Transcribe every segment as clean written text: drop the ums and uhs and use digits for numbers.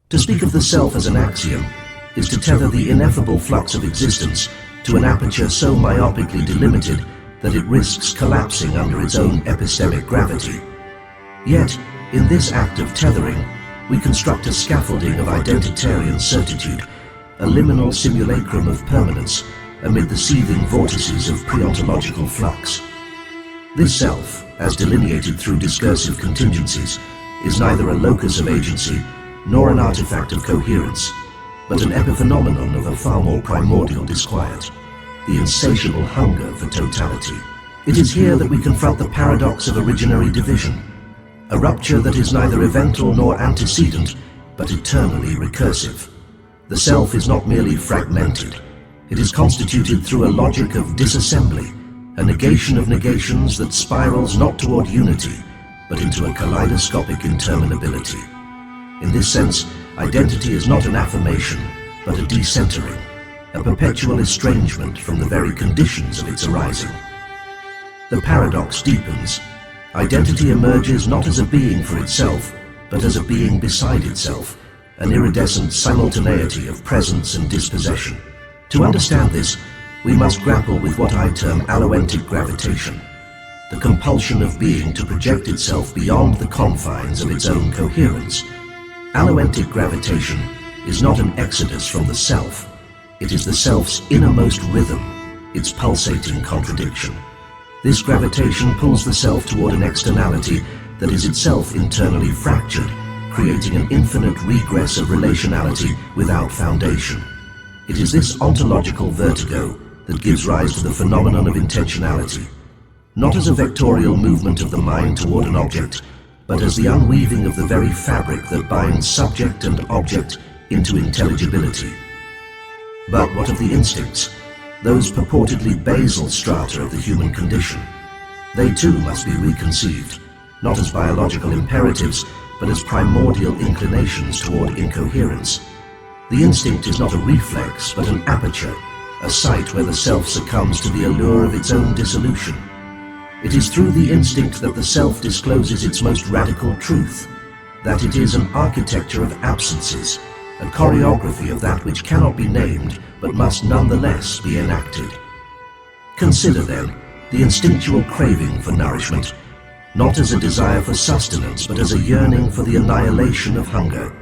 To speak of the self as an axiom is to tether the ineffable flux of existence to an aperture so myopically delimited that it risks collapsing under its own epistemic gravity. Yet, in this act of tethering, we construct a scaffolding of identitarian certitude, a liminal simulacrum of permanence amid the seething vortices of pre-ontological flux. This self, as delineated through discursive contingencies, is neither a locus of agency nor an artifact of coherence, but an epiphenomenon of a far more primordial disquiet, the insatiable hunger for totality. It is here that we confront the paradox of originary division, a rupture that is neither eventual nor antecedent, but eternally recursive. The self is not merely fragmented, it is constituted through a logic of disassembly, a negation of negations that spirals not toward unity, but into a kaleidoscopic interminability. In this sense, identity is not an affirmation, but a decentering, a perpetual estrangement from the very conditions of its arising. The paradox deepens. Identity emerges not as a being for itself, but as a being beside itself, an iridescent simultaneity of presence and dispossession. To understand this, we must grapple with what I term alloentic gravitation, the compulsion of being to project itself beyond the confines of its own coherence. Alloentic gravitation is not an exodus from the self, it is the self's innermost rhythm, its pulsating contradiction. This gravitation pulls the self toward an externality that is itself internally fractured, creating an infinite regress of relationality without foundation. It is this ontological vertigo that gives rise to the phenomenon of intentionality, not as a vectorial movement of the mind toward an object, but as the unweaving of the very fabric that binds subject and object into intelligibility. But what of the instincts, those purportedly basal strata of the human condition? They too must be reconceived, not as biological imperatives, but as primordial inclinations toward incoherence. The instinct is not a reflex, but an aperture, a site where the self succumbs to the allure of its own dissolution. It is through the instinct that the self discloses its most radical truth, that it is an architecture of absences, a choreography of that which cannot be named, but must nonetheless be enacted. Consider then the instinctual craving for nourishment, not as a desire for sustenance, but as a yearning for the annihilation of hunger.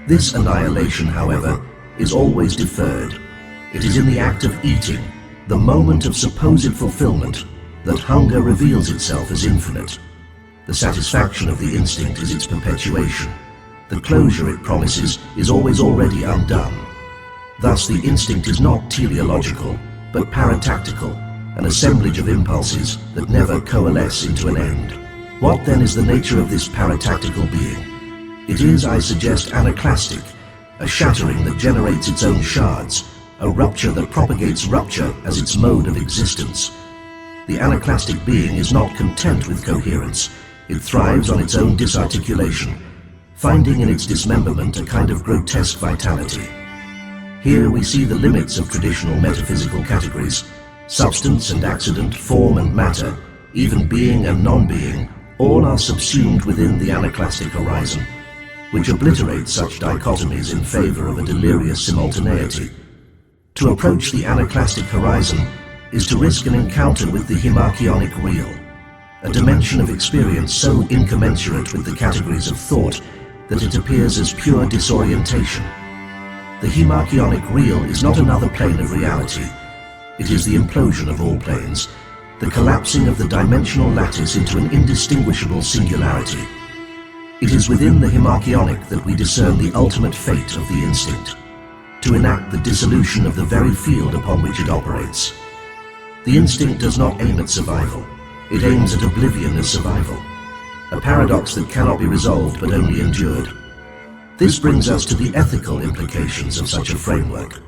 This annihilation, however, is always deferred. It is in the act of eating, the moment of supposed fulfillment, that hunger reveals itself as infinite. The satisfaction of the instinct is its perpetuation. The closure it promises is always already undone. Thus the instinct is not teleological, but paratactical, an assemblage of impulses that never coalesce into an end. What then is the nature of this paratactical being? It is, I suggest, anaclastic, a shattering that generates its own shards, a rupture that propagates rupture as its mode of existence. The anaclastic being is not content with coherence. It thrives on its own disarticulation, finding in its dismemberment a kind of grotesque vitality. Here we see the limits of traditional metaphysical categories. Substance and accident, form and matter, even being and non-being, all are subsumed within the anaclastic horizon, which obliterates such dichotomies in favor of a delirious simultaneity. To approach the anaclastic horizon is to risk an encounter with the hemarcheonic real, a dimension of experience so incommensurate with the categories of thought that it appears as pure disorientation. The hemarcheonic real is not another plane of reality. It is the implosion of all planes, the collapsing of the dimensional lattice into an indistinguishable singularity. It is within the hemarcheonic that we discern the ultimate fate of the instinct, to enact the dissolution of the very field upon which it operates. The instinct does not aim at survival, it aims at oblivion as survival, a paradox that cannot be resolved but only endured. This brings us to the ethical implications of such a framework.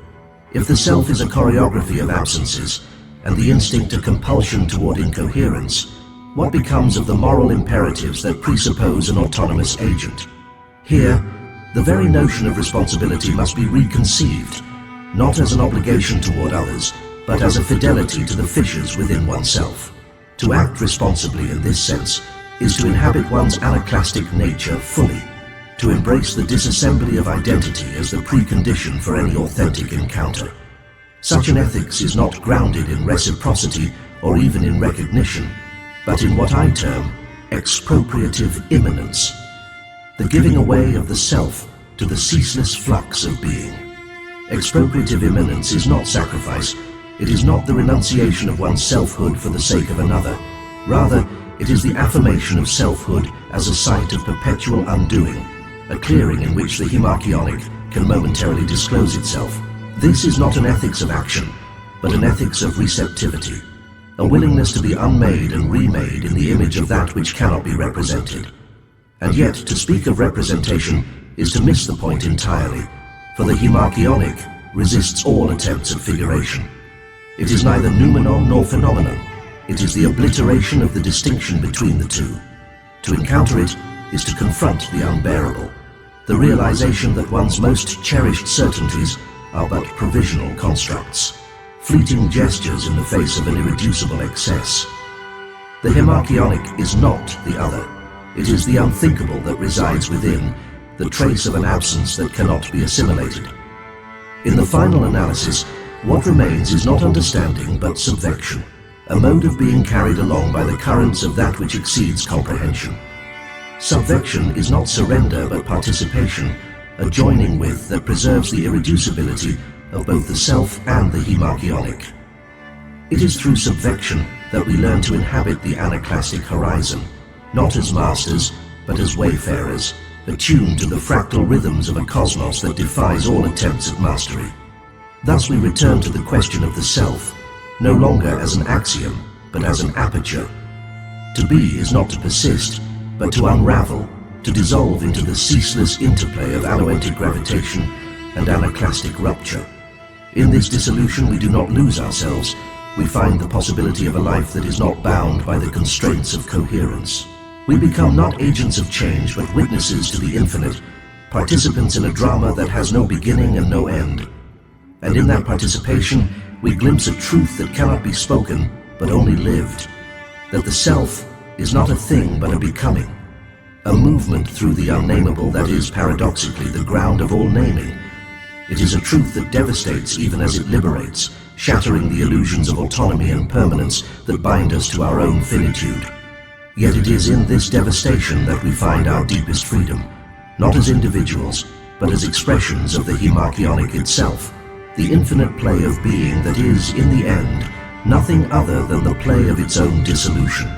If the self is a choreography of absences, and the instinct a compulsion toward incoherence, what becomes of the moral imperatives that presuppose an autonomous agent? Here, the very notion of responsibility must be reconceived, not as an obligation toward others, but as a fidelity to the fissures within oneself. To act responsibly in this sense is to inhabit one's anaclastic nature fully, to embrace the disassembly of identity as the precondition for any authentic encounter. Such an ethics is not grounded in reciprocity or even in recognition, but in what I term expropriative immanence, the giving away of the self to the ceaseless flux of being. Expropriative immanence is not sacrifice. It is not the renunciation of one's selfhood for the sake of another. Rather, it is the affirmation of selfhood as a site of perpetual undoing, a clearing in which the hemarcheonic can momentarily disclose itself. This is not an ethics of action, but an ethics of receptivity, a willingness to be unmade and remade in the image of that which cannot be represented. And yet, to speak of representation is to miss the point entirely, for the hemarcheonic resists all attempts at figuration. It is neither noumenon nor phenomenon. It is the obliteration of the distinction between the two. To encounter it is to confront the unbearable, the realization that one's most cherished certainties are but provisional constructs, fleeting gestures in the face of an irreducible excess. The hemarcheonic is not the other. It is the unthinkable that resides within, the trace of an absence that cannot be assimilated. In the final analysis, what remains is not understanding but subvection, a mode of being carried along by the currents of that which exceeds comprehension. Subvection is not surrender but participation, a joining with that preserves the irreducibility of both the self and the hemarcheonic. It is through subvection that we learn to inhabit the anaclastic horizon, not as masters, but as wayfarers, attuned to the fractal rhythms of a cosmos that defies all attempts at mastery. Thus we return to the question of the self, no longer as an axiom, but as an aperture. To be is not to persist, but to unravel, to dissolve into the ceaseless interplay of alloentic gravitation and anaclastic rupture. In this dissolution we do not lose ourselves, we find the possibility of a life that is not bound by the constraints of coherence. We become not agents of change, but witnesses to the infinite, participants in a drama that has no beginning and no end. And in that participation, we glimpse a truth that cannot be spoken, but only lived. That the self is not a thing, but a becoming. A movement through the unnameable that is, paradoxically, the ground of all naming. It is a truth that devastates even as it liberates, shattering the illusions of autonomy and permanence that bind us to our own finitude. Yet it is in this devastation that we find our deepest freedom, not as individuals, but as expressions of the hemarcheonic itself, the infinite play of being that is, in the end, nothing other than the play of its own dissolution.